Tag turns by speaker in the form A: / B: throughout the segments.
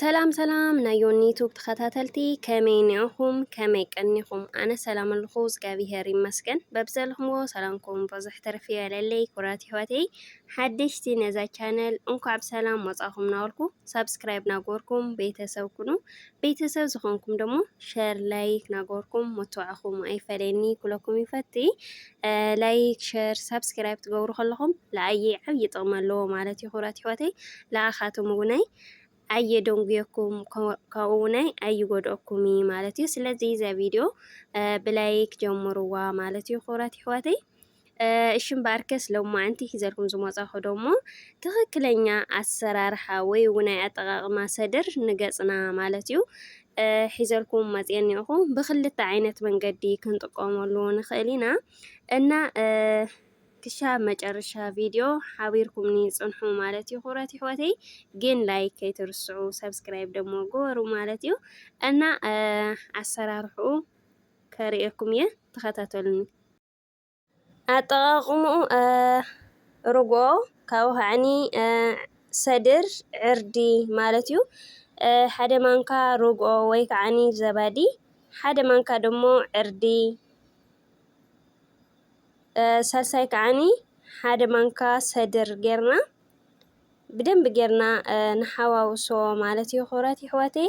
A: ሰላም ሰላም ናይ ዮኒ ዩቱብ ተኸታተልቲ ከመይ ኒኹም ከመይ ቀኒኹም ኣነ ሰላም ኣለኹ እግዚአብሔር ይመስገን በብዘለኹምዎ ሰላምኩም ብዙሕ ተርፊ ያለለይ ኩራት ህይወተይ ሓድሽቲ ነዛ ቻነል እንኳዕ ብሰላም መጻኹም ናበልኩ ሰብስክራይብ ናገርኩም ቤተሰብ ኩኑ ቤተሰብ ዝኾንኩም ደሞ ሼር ላይክ ናገርኩም ምትዋዕኹም ኣይፈለኒ ኩለኩም ይፈቲ ላይክ ሼር ሰብስክራይብ ትገብሩ ከለኹም ለዓይ ዓብይ ጥቕሚ ኣለዎ ማለት እዩ ኩራት ህይወተይ ለኣኻትም እውነይ ኣየደንጉየኩም ከውናይ ኣይጎድኦኩም ማለት እዩ ስለዚህ ዛ ቪዲዮ ብላይክ ጀምሩዋ ማለት እዩ ኩራት ህይወተይ እሽም ባርከስ ለማዓንቲ ሒዘልኩም ዝመጻኹ ደሞ ትክክለኛ አሰራርሓ ወይ ውናይ አጠቃቅማ ሰድር ንገጽና ማለት እዩ ሒዘልኩም መጽየኒኹ ብክልተ ዓይነት መንገዲ ክንጥቀመሉ ንኽእል ኢና እና ክሻብ መጨረሻ ቪዲዮ ሓቢርኩምኒ ጽንሑ ማለት እዩ ኩራት ህይወተይ ግን ላይክ ከይትርስዑ ሰብስክራይብ ደሞ ጎሩ ማለት እዩ እና አሰራርሑ ከሪአኩም ተኸታተሉኒ አጠቃቅሙ ርግኦ ካብኡ ከዓኒ ሰድር ዕርዲ ማለት እዩ ሓደ ማንካ ርግኦ ወይ ከዓኒ ዘባዲ ሓደ ማንካ ደሞ ዕርዲ ሳልሳይ ከዓኒ ሓደ ማንካ ሰድር ጌርና بدنب جرنا نحاوسو مالتي خوراتي حواتي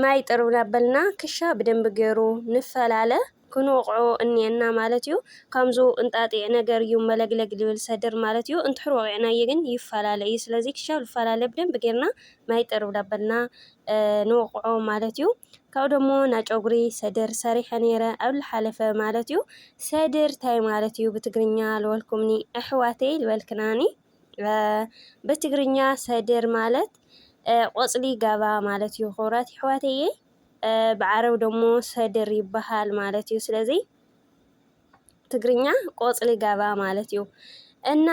A: ما يطربنا بلنا كشا بدنب جرو نفلاله كنوقعو اني انا مالتيو كامزو انطاطي ነገር እዩ መለግለግ ሊብል ሰድር ማለት እዩ እንትሕሮ ወቅዕና ይግን ይፈላለ እዩ ስለዚህ ክሻ ልፈላለ بدنب جرና ማይ ጠርብና በልና ንወቅዖ ማለት እዩ ካው ደሞ ናጨጉሪ ሰድር ሰሪሐ ነይረ ኣብ ልሓለፈ ማለት እዩ ሰድር ታይ ማለት እዩ በትግርኛ ለወልኩምኒ ኣሕዋተይ ልበልክናኒ በትግርኛ ሰድር ማለት ቆጽሊ ጋባ ማለት እዩ ኩራት ኣሕዋተይ بعرب دمو ሰድር ይበሃል ማለት እዩ ስለዚህ ትግርኛ ቆጽሊ ጋባ ማለት እዩ እና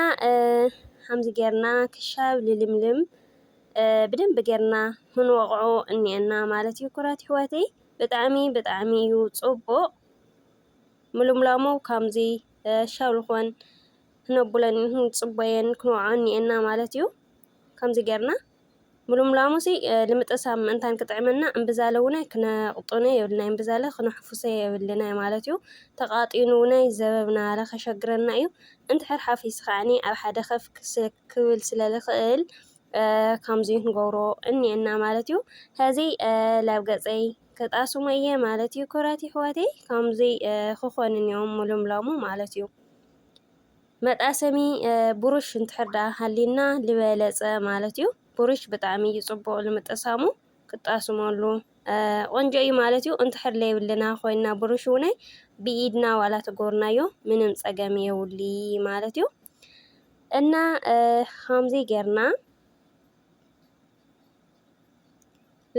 A: hamzi ጌርና ክሻብ ልልምልም بدنب ጌርና ክንወቅዖ እንየና ማለት እዩ ኩራት ህይወተይ በጣዕሚ እዩ ጽቡቅ ምሉምላሙ ከምዚ ሻውልኾን ነቡለን ጽበየን ክንወቅዖ እንየና ማለት እዩ ከምዚ ጌርና ምሉምላሙሲ ልምጥሳም እንታን ክጥዕመና እንብዛለውና ክነቅጡነ የብልና እንብዛለ ክነሕፉሰ የብልና ማለት እዩ ተቃጢኑናይ ዘበብና ለኸሸግረና እዩ እንትሕር ሓፊስ ከዓኒ ኣብ ሓደ ከፍ ክብል ስለልኽእል ከምዚ ንገብሮ እንየና ማለት እዩ ከዚ ላብ ገጸይ ከጣሱመየ ማለት እዩ ኩራት ህይወተይ ከምዚ ክኾን እንዮም ምሉምላሙ ማለት እዩ መጣሰሚ ብሩሽ እንትሕርዳ ሃሊና ልበለጸ ማለት እዩ ብሩሽ በጣም ይጽቡቅ ለመጠሳሙ ክጣስመሉ ቆንጆ እዩ ማለት እዩ እንትሕር ለይብልና ኮይና ብሩሽ ውነይ ብኢድና ዋላ ተጎርናዮ ምንም ጸገም የውሊ ማለት እዩ እና ከምዚ ጌርና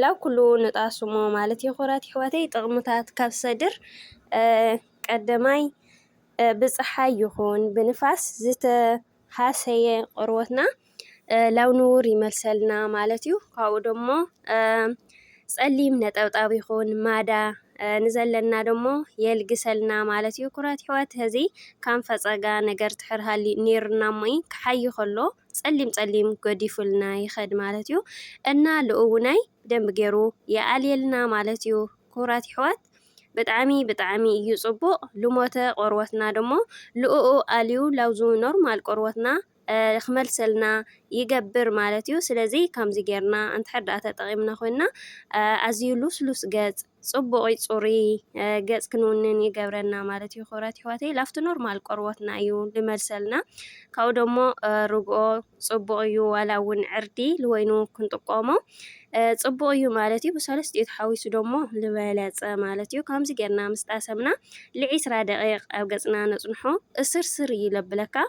A: ላው ኩሉ ንጣስሞ ማለት እዩ ኩራት ህይወተይ ጥቅምታት ካብ ሰድር ቀደማይ ብፀሓይ ይኹን ብንፋስ ዝተሃሰየ ቆርወትና ላው ንውር ይመልሰልና ማለት እዩ ካብኡ ደሞ ጸሊም ነጠብጣብ ይኹን ማዳ ንዘለና ደሞ የልግሰልና ማለት እዩ ኩራት ህይወት ህዚ ካም ፈጸጋ ነገር ትሕርሃሊ ኔርና ሞይ ክሓይ ከሎ ጸሊም ጎዲፉልና ይኸድ ማለት እዩ እና ልኡውናይ ደንብ ገይሩ የአልየልና ማለት እዩ ኩራት ህይወት በጣዕሚ እዩ ጽቡቅ ልሞተ ቆርወትና ደሞ ልኡኡ አልዩ ላውዙ ኖርማል ቆርወትና خملسلنا يجبر مالتيو سلازي كامزي جيرنا انت حد تطقيمنا خوينا ازيو لوس جاز صبوي صوري جاز كنونن يجبرنا مالتيو خورات حواتي لافت نورمال قروتنا ايو لملسلنا كاو دمو رغو صبويو ولا ون عردي لوينو كنت قومو صبويو مالتيو بسالس يتحويسو دمو لبلاص مالتيو كامزي جيرنا مستاسمنا ل10 دقائق او جازنا نصنحو اسرسر يلبلكا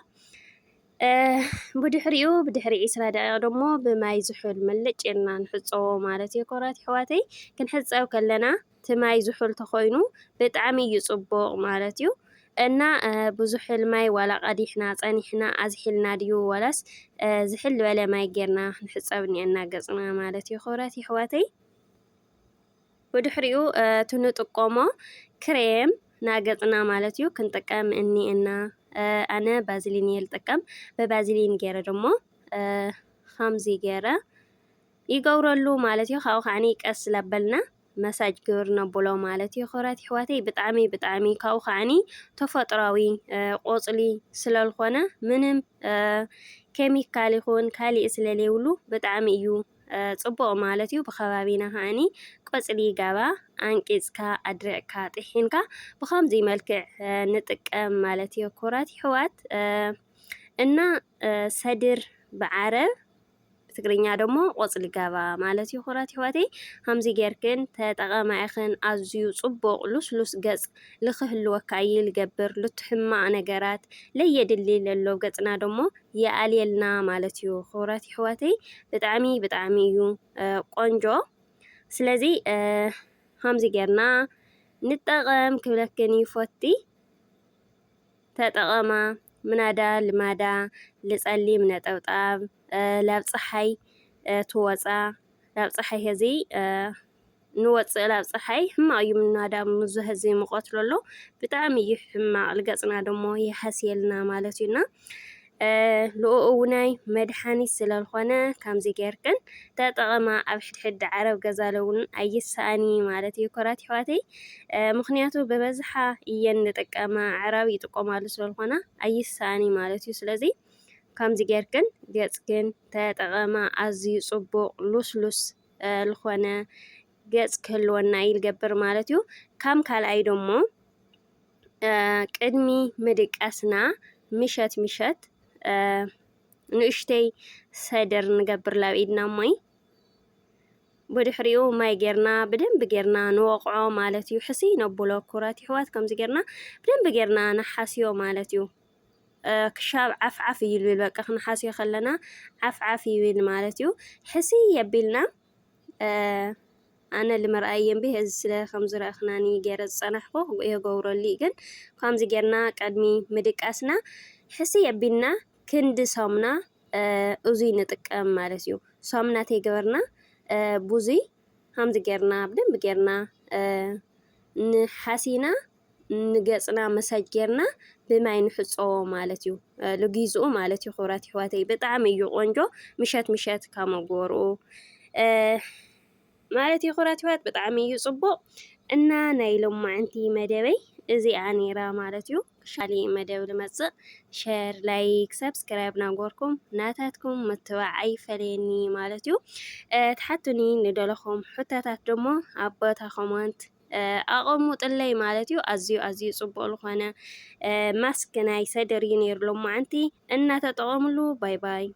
A: بدحري إسرا دقيقة دمو بما يزحل ملج إلنا نحصو مالتي كورات حواتي كنحصو كلنا تما يزحل تخوينو بتعمي يصبوغ مالتيو إنا بزحل ماي ولا قديحنا صانيحنا أزحلنا ديو ولاس زحل ولا ماي جيرنا نحصو إنا قصنا مالتي كورات حواتي بدحريو تنطقومو كريم ناقصنا مالتيو كنتقام إني إنا أنا بازلين يلتقم ببازلين جيرا دمو ከምዚ ገይረ ይገብረሉ ማለት እዩ ካብኡ ከዓኒ ቀስ ለበልና መሳጅ ግብርና ብሎ ማለት እዩ ክብራት ኣሕዋተይ ብጣዕሚ ካብኡ ከዓኒ ተፈጥሯዊ ቆፅሊ ስለልኾነ ምንም ኬሚካል ይኹን ካሊእ ስለለይብሉ ብጣዕሚ እዩ ጽቡቕ ማለት እዩ ብኸባቢና ከዓኒ ቆፅሊ ገባ አንቂጽካ ኣድሪቕካ ጥሒንካ ብከምዚ መልክዕ ንጥቀም ማለት እዩ ክብራት ኣሕዋት እና ሰድር ብዓረብ ትግርኛ ደሞ ቆፅሊ ገባ ማለት እዩ ክብራት ኣሕዋተይ ከምዚ ጌርክን ተጠቐማ ኢኽን ኣዝዩ ጽቡቕ ልስሉስ ገጽ ልክህልወካ እዩ ልገብር ልትሕማቕ ነገራት ለየድሊ ዘሎ ገጽና ደሞ ይኣልየልና ማለት እዩ ክብራት ኣሕዋተይ ብጣዕሚ እዩ ቆንጆ ስለዚ ከምዚ ጌርና ንጠቐም ክብለክን ይፈቲ ተጠቐማ ምናዳ ልማዳ ልጸሊም ነጠብጣብ ላብ ፀሓይ ትወፃ ላብ ፀሓይ ህዚ ንወፅእ ላብ ፀሓይ ሕማቕ እዩ ምናዳ ምዙ ህዚ ሙቐት ለሎ ብጣዕሚ እዩ ሕማቕ ልገጽና ደሞ ይሓስየልና ማለት እዩና ልኡኡ ውናይ መድሓኒት ስለልኾነ ከምዚ ጌርክን ተጠቐማ ኣብ ሕድሕድ ዓረብ ገዛ ለውን ኣይሰኣኒ ማለት እዩ ክብራት ኣሕዋተይ ምክንያቱ ብበዝሓ እየን ንጥቀማ ዓረብ ይጥቀማሉ ስለልኾነ ኣይሰኣኒ ማለት እዩ ስለዚ ከምዚ ጌርክን ገጽክን ተጠቐማ ኣዝዩ ጽቡቕ ልስሉስ ልኾነ ገጽ ክህልወና እዩ ልገብር ማለት እዩ ከም ካልኣይ ደሞ ቅድሚ ምድቃስና ምሸት ንእሽተይ ሰደር ንገብር ላብ ኢድና ሞይ ብድሕሪኡ ማይ ጌርና ብደንብ ጌርና ንወቕዖ ማለት እዩ ሕሲ ነብሎ ክብራት ኣሕዋት ከምዚ ጌርና ብደንብ ጌርና ነሓስዮ ማለት እዩ ክሻብ ዓፍዓፍ እዩ ልብል በቃ ክንሓስዮ ከለና ዓፍዓፍ ይብል ማለት እዩ ሕሲ የቢልና ኣነ ልመርኣይ እምቢ ህዚ ስለ ከምዚ ረእኽናኒ ገይረ ዝፀናሕኮ የገብረሉ ግን ከምዚ ጌርና ቀድሚ ምድቃስና ሕሲ የቢልና ክንዲ ሳሙና እዙይ ንጥቀም ማለት እዩ ሳሙና ተይገበርና ቡዙይ ከምዚ ጌርና ብደንብ ጌርና ንሓሲና ንገጽና መሳጅ ጌርና ብማይ ንሕፀቦ ማለት እዩ ልጊዝኡ ማለት እዩ ክብራት ኣሕዋተይ ብጣዕሚ እዩ ቆንጆ ምሸት ካብ መግበርኡ ማለት እዩ ክብራት ኣሕዋት ብጣዕሚ እዩ ጽቡቕ እና ናይ ሎማዓንቲ መደበይ እዚኣ ነይራ ማለት እዩ ካሊእ መደብ ልመጽእ ሼር ላይክ ሰብስክራይብ ናገርኩም ናታትኩም ምትባዕ ኣይፈለየኒ ማለት እዩ ተሓቱኒ ንደለኹም ሕታታት ደሞ ኣብ ቦታ ኮመንት ኣቐሙጥለይ ማለት እዩ ኣዝዩ ጽቡቕ ዝኾነ ማስክ ናይ ሰደር እዩ ነይሩ ሎማዓንቲ እናተጠቐምሉ ባይ